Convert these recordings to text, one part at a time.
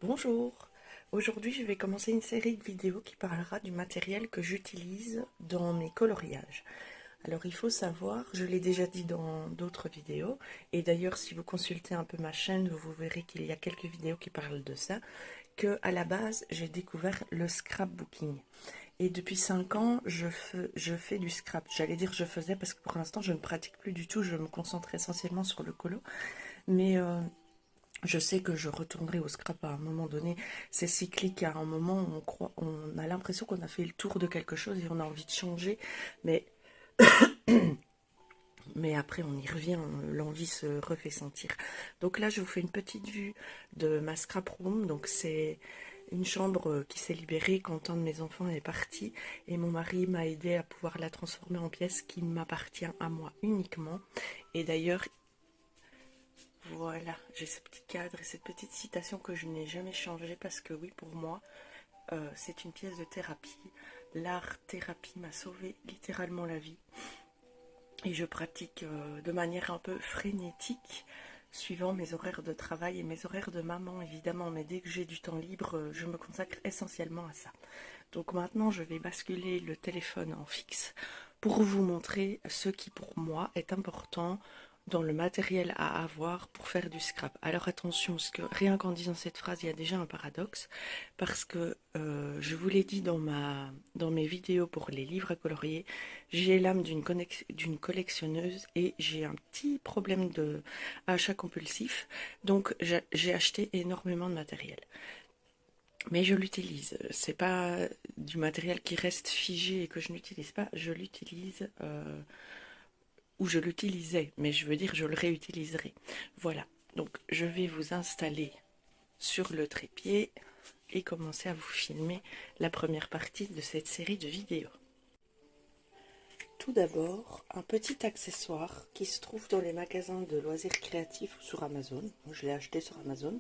Bonjour, aujourd'hui je vais commencer une série de vidéos qui parlera du matériel que j'utilise dans mes coloriages. Alors il faut savoir, je l'ai déjà dit dans d'autres vidéos, et d'ailleurs si vous consultez un peu ma chaîne, vous verrez qu'il y a quelques vidéos qui parlent de ça, que à la base j'ai découvert le scrapbooking. Et depuis 5 ans, je fais du scrap. J'allais dire je faisais parce que pour l'instant je ne pratique plus du tout, je me concentre essentiellement sur le colo. Mais je sais que je retournerai au scrap à un moment donné. C'est cyclique, à un moment on a l'impression qu'on a fait le tour de quelque chose et on a envie de changer, mais, mais après on y revient, l'envie se refait sentir. Donc là je vous fais une petite vue de ma scrap room. Donc c'est une chambre qui s'est libérée quand un de mes enfants est parti et mon mari m'a aidé à pouvoir la transformer en pièce qui m'appartient à moi uniquement. Et d'ailleurs, voilà, j'ai ce petit cadre et cette petite citation que je n'ai jamais changée parce que oui, pour moi, c'est une pièce de thérapie. L'art-thérapie m'a sauvé littéralement la vie et je pratique de manière un peu frénétique suivant mes horaires de travail et mes horaires de maman évidemment, mais dès que j'ai du temps libre, je me consacre essentiellement à ça. Donc maintenant, je vais basculer le téléphone en fixe pour vous montrer ce qui pour moi est important dans le matériel à avoir pour faire du scrap. Alors attention, parce que rien qu'en disant cette phrase, il y a déjà un paradoxe, parce que je vous l'ai dit dans mes vidéos pour les livres à colorier, j'ai l'âme d'une collectionneuse et j'ai un petit problème de achat compulsif, donc j'ai acheté énormément de matériel. Mais je l'utilise. C'est pas du matériel qui reste figé et que je n'utilise pas. Je l'utilise ou je l'utilisais, mais je veux dire je le réutiliserai. Voilà. Donc je vais vous installer sur le trépied et commencer à vous filmer la première partie de cette série de vidéos. Tout d'abord, un petit accessoire qui se trouve dans les magasins de loisirs créatifs ou sur Amazon. Je l'ai acheté sur Amazon.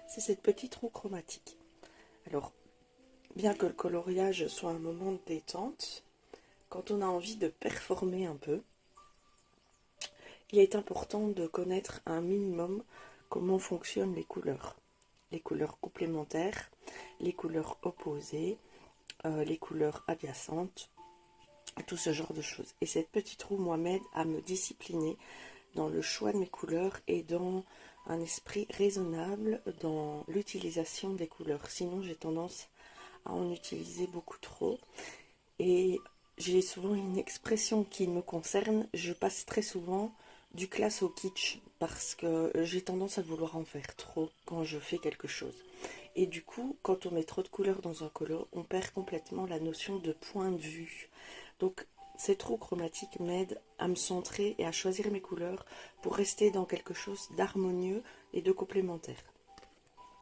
C'est cette petite roue chromatique. Alors, bien que le coloriage soit un moment de détente, quand on a envie de performer un peu, il est important de connaître un minimum comment fonctionnent les couleurs complémentaires, les couleurs opposées, les couleurs adjacentes, tout ce genre de choses. Et cette petite roue, moi, m'aide à me discipliner dans le choix de mes couleurs et dans un esprit raisonnable dans l'utilisation des couleurs. Sinon, j'ai tendance à en utiliser beaucoup trop. Et j'ai souvent une expression qui me concerne, je passe très souvent du classe au kitsch parce que j'ai tendance à vouloir en faire trop quand je fais quelque chose. Et du coup, quand on met trop de couleurs dans un colo, on perd complètement la notion de point de vue. Donc, cette roue chromatique m'aide à me centrer et à choisir mes couleurs pour rester dans quelque chose d'harmonieux et de complémentaire.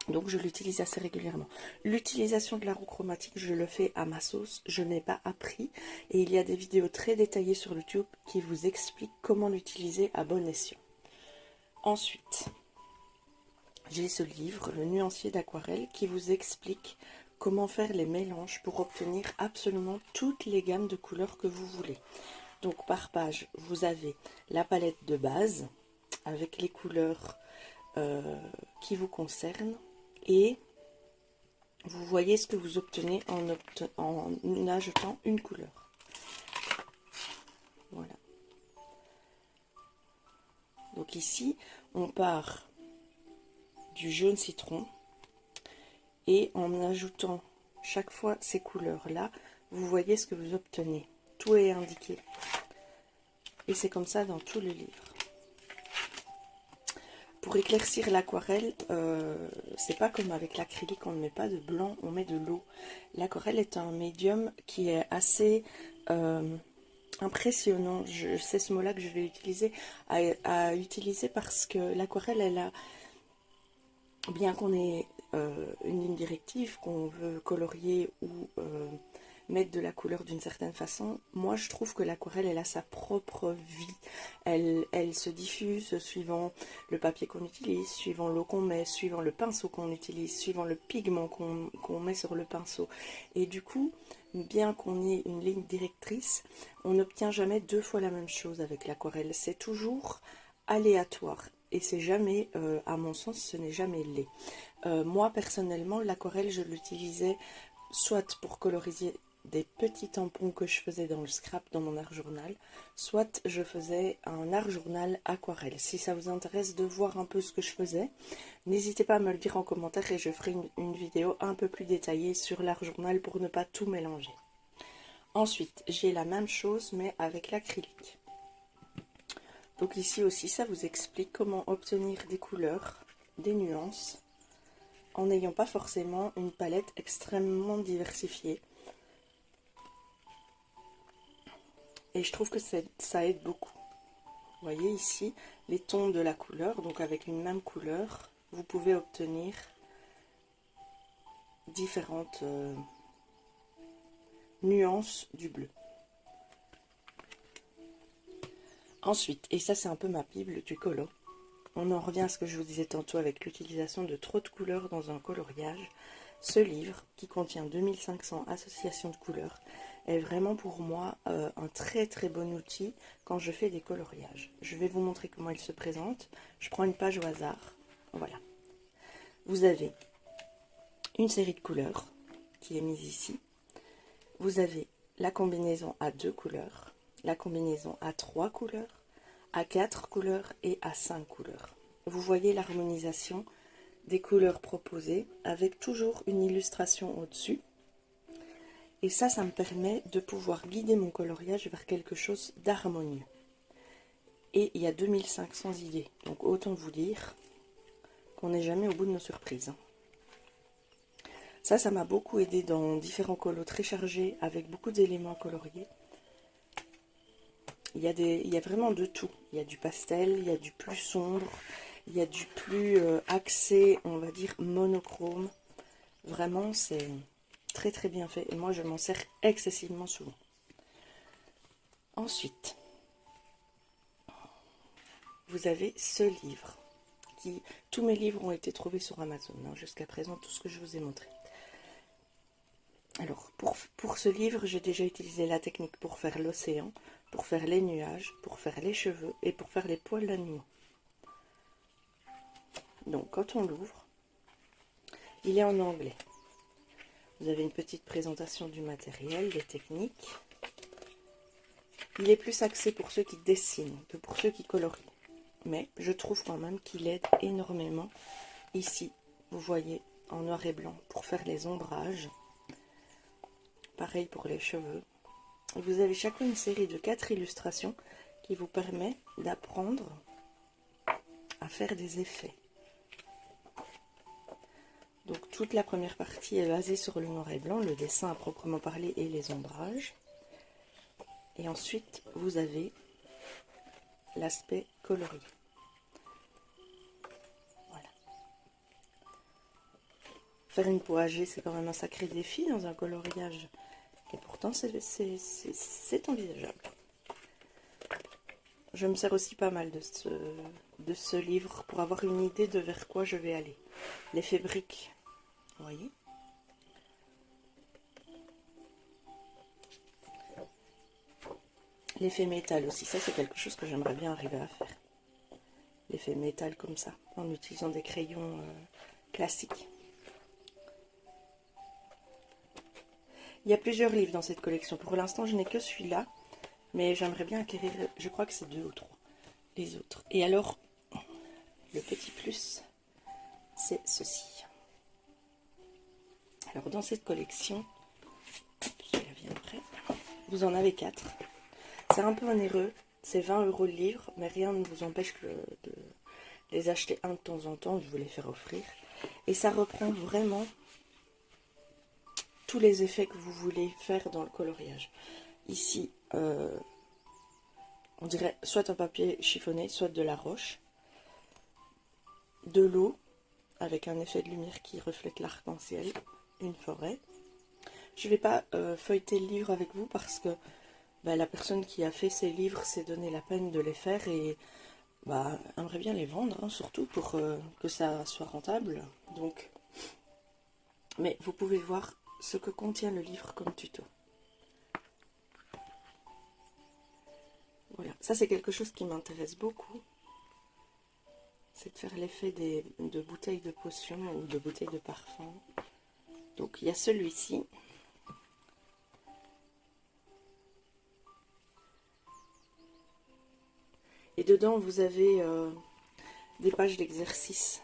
Donc je l'utilise assez régulièrement. L'utilisation de la roue chromatique, je le fais à ma sauce, je n'ai pas appris. Et il y a des vidéos très détaillées sur YouTube qui vous expliquent comment l'utiliser à bon escient. Ensuite, j'ai ce livre, Le nuancier d'aquarelle, qui vous explique comment faire les mélanges pour obtenir absolument toutes les gammes de couleurs que vous voulez. Donc par page, vous avez la palette de base avec les couleurs qui vous concernent et vous voyez ce que vous obtenez en ajoutant une couleur. Voilà. Donc ici, on part du jaune citron et en ajoutant chaque fois ces couleurs-là, vous voyez ce que vous obtenez. Tout est indiqué. Et c'est comme ça dans tout le livre. Pour éclaircir l'aquarelle, c'est pas comme avec l'acrylique, on ne met pas de blanc, on met de l'eau. L'aquarelle est un médium qui est assez impressionnant, c'est ce mot-là que je vais utiliser, à utiliser parce que l'aquarelle, elle a, bien qu'on ait une ligne directive, qu'on veut colorier ou mettre de la couleur d'une certaine façon, moi je trouve que l'aquarelle elle a sa propre vie, elle se diffuse suivant le papier qu'on utilise, suivant l'eau qu'on met, suivant le pinceau qu'on utilise, suivant le pigment qu'on met sur le pinceau, et du coup bien qu'on ait une ligne directrice, on n'obtient jamais deux fois la même chose avec l'aquarelle, c'est toujours aléatoire. et c'est jamais, à mon sens, ce n'est jamais laid. Moi, personnellement, l'aquarelle, je l'utilisais soit pour coloriser des petits tampons que je faisais dans le scrap, dans mon art journal, soit je faisais un art journal aquarelle. Si ça vous intéresse de voir un peu ce que je faisais, n'hésitez pas à me le dire en commentaire et je ferai une vidéo un peu plus détaillée sur l'art journal pour ne pas tout mélanger. Ensuite, j'ai la même chose mais avec l'acrylique. Donc ici aussi, ça vous explique comment obtenir des couleurs, des nuances, en n'ayant pas forcément une palette extrêmement diversifiée. Et je trouve que ça aide beaucoup. Vous voyez ici les tons de la couleur, donc avec une même couleur, vous pouvez obtenir différentes nuances du bleu. Ensuite, et ça c'est un peu ma bible du colo, on en revient à ce que je vous disais tantôt avec l'utilisation de trop de couleurs dans un coloriage. Ce livre, qui contient 2500 associations de couleurs, est vraiment pour moi un très très bon outil quand je fais des coloriages. Je vais vous montrer comment il se présente. Je prends une page au hasard. Voilà. Vous avez une série de couleurs qui est mise ici. Vous avez la combinaison à 2 couleurs, la combinaison à 3 couleurs, à 4 couleurs et à 5 couleurs. Vous voyez l'harmonisation des couleurs proposées avec toujours une illustration au-dessus. Et ça me permet de pouvoir guider mon coloriage vers quelque chose d'harmonieux. Et il y a 2500 idées, donc autant vous dire qu'on n'est jamais au bout de nos surprises. Ça m'a beaucoup aidé dans différents colos très chargés avec beaucoup d'éléments à colorier. Il y a vraiment de tout. Il y a du pastel, il y a du plus sombre, il y a du plus axé, on va dire monochrome. Vraiment, c'est très très bien fait et moi je m'en sers excessivement souvent. Ensuite, vous avez ce livre. Tous mes livres ont été trouvés sur Amazon, hein, jusqu'à présent, tout ce que je vous ai montré. Alors, pour ce livre, j'ai déjà utilisé la technique pour faire l'océan, pour faire les nuages, pour faire les cheveux et pour faire les poils d'animaux. Donc, quand on l'ouvre, il est en anglais. Vous avez une petite présentation du matériel, des techniques. Il est plus axé pour ceux qui dessinent que pour ceux qui colorient. Mais je trouve quand même qu'il aide énormément. Ici, vous voyez, en noir et blanc, pour faire les ombrages. Pareil pour les cheveux. Vous avez chacun une série de 4 illustrations qui vous permet d'apprendre à faire des effets. Donc toute la première partie est basée sur le noir et blanc, le dessin à proprement parler et les ombrages. Et ensuite, vous avez l'aspect colorié. Voilà. Faire une peau âgée, c'est quand même un sacré défi dans un coloriage. Et pourtant, c'est envisageable. Je me sers aussi pas mal de ce livre pour avoir une idée de vers quoi je vais aller. L'effet brique, vous voyez ? L'effet métal aussi, ça c'est quelque chose que j'aimerais bien arriver à faire. L'effet métal comme ça, en utilisant des crayons classiques. Il y a plusieurs livres dans cette collection. Pour l'instant, je n'ai que celui-là, mais j'aimerais bien acquérir, je crois que c'est 2 ou 3, les autres. Et alors, le petit plus, c'est ceci. Alors, dans cette collection, je la viens après, vous en avez 4. C'est un peu onéreux, c'est 20 € le livre, mais rien ne vous empêche de les acheter un de temps en temps, je vous les faire offrir. Et ça reprend vraiment tous les effets que vous voulez faire dans le coloriage. Ici, on dirait soit un papier chiffonné, soit de la roche, de l'eau, avec un effet de lumière qui reflète l'arc-en-ciel, une forêt. Je ne vais pas feuilleter le livre avec vous parce que la personne qui a fait ces livres s'est donné la peine de les faire et aimerait bien les vendre, hein, surtout pour que ça soit rentable. Donc, mais vous pouvez voir ce que contient le livre comme tuto. Voilà, ça c'est quelque chose qui m'intéresse beaucoup. c'est de faire l'effet de bouteilles de potions ou de bouteilles de parfum. Donc il y a celui-ci. Et dedans vous avez des pages d'exercice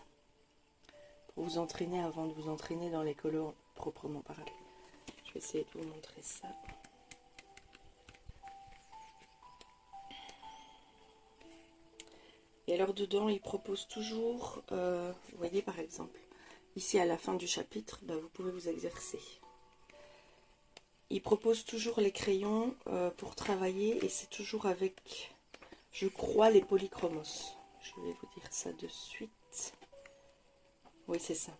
pour vous entraîner avant de vous entraîner dans les colos proprement parlé. Je vais essayer de vous montrer ça. Et alors dedans, il propose toujours, vous voyez par exemple, ici à la fin du chapitre, vous pouvez vous exercer. Il propose toujours les crayons pour travailler et c'est toujours avec, je crois, les polychromos. Je vais vous dire ça de suite. Oui, c'est ça.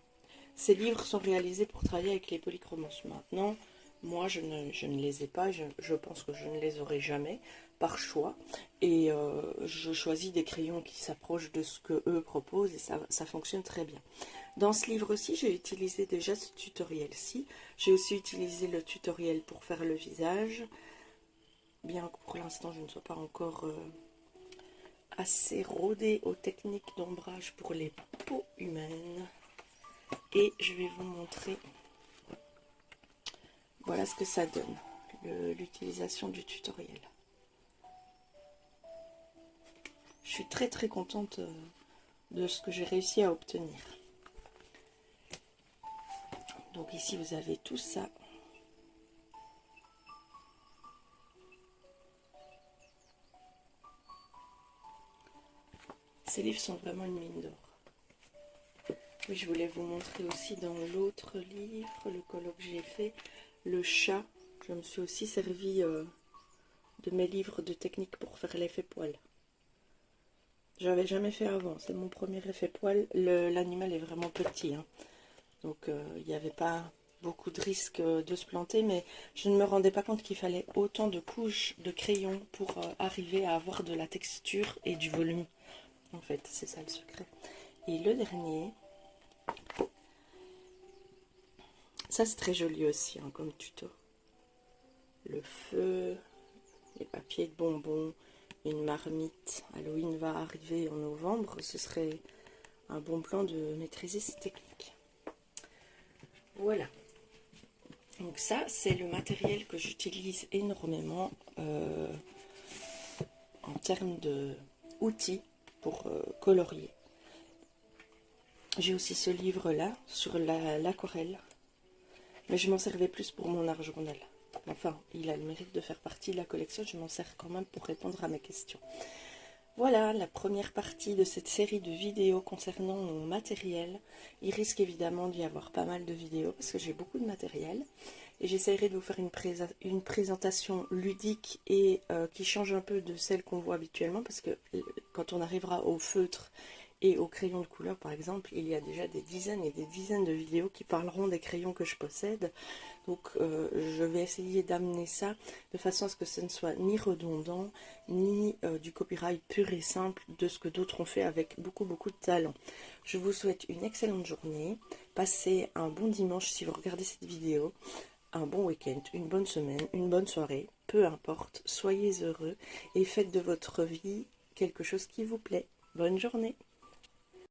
Ces livres sont réalisés pour travailler avec les polychromos. Maintenant, moi, je ne les ai pas. Je pense que je ne les aurai jamais par choix. Et je choisis des crayons qui s'approchent de ce que eux proposent et ça fonctionne très bien. Dans ce livre-ci, j'ai utilisé déjà ce tutoriel-ci. J'ai aussi utilisé le tutoriel pour faire le visage. Bien que pour l'instant, je ne sois pas encore assez rodée aux techniques d'ombrage pour les peaux humaines. Et je vais vous montrer, voilà ce que ça donne, l'utilisation du tutoriel. Je suis très très contente de ce que j'ai réussi à obtenir. Donc ici vous avez tout ça. Ces livres sont vraiment une mine d'or. Oui, je voulais vous montrer aussi dans l'autre livre, le colloque que j'ai fait, le chat. Je me suis aussi servi de mes livres de techniques pour faire l'effet poil. J'avais jamais fait avant, c'est mon premier effet poil. L'animal est vraiment petit, hein. Donc il n'y avait pas beaucoup de risques de se planter, mais je ne me rendais pas compte qu'il fallait autant de couches de crayon pour arriver à avoir de la texture et du volume. En fait, c'est ça le secret. Et le dernier, ça c'est très joli aussi, hein, comme tuto. Le feu, les papiers de bonbons, une marmite. Halloween va arriver en novembre, ce serait un bon plan de maîtriser ces techniques. Voilà. Donc ça, c'est le matériel que j'utilise énormément en termes d'outils pour colorier. J'ai aussi ce livre-là sur l'aquarelle, mais je m'en servais plus pour mon art journal. Enfin, il a le mérite de faire partie de la collection, je m'en sers quand même pour répondre à mes questions. Voilà la première partie de cette série de vidéos concernant mon matériel. Il risque évidemment d'y avoir pas mal de vidéos parce que j'ai beaucoup de matériel. Et j'essaierai de vous faire une présentation ludique et qui change un peu de celle qu'on voit habituellement. Parce que quand on arrivera au feutre et aux crayons de couleur par exemple, il y a déjà des dizaines et des dizaines de vidéos qui parleront des crayons que je possède. Donc je vais essayer d'amener ça de façon à ce que ce ne soit ni redondant, ni du copyright pur et simple de ce que d'autres ont fait avec beaucoup de talent. Je vous souhaite une excellente journée, passez un bon dimanche si vous regardez cette vidéo, un bon week-end, une bonne semaine, une bonne soirée, peu importe, soyez heureux et faites de votre vie quelque chose qui vous plaît. Bonne journée!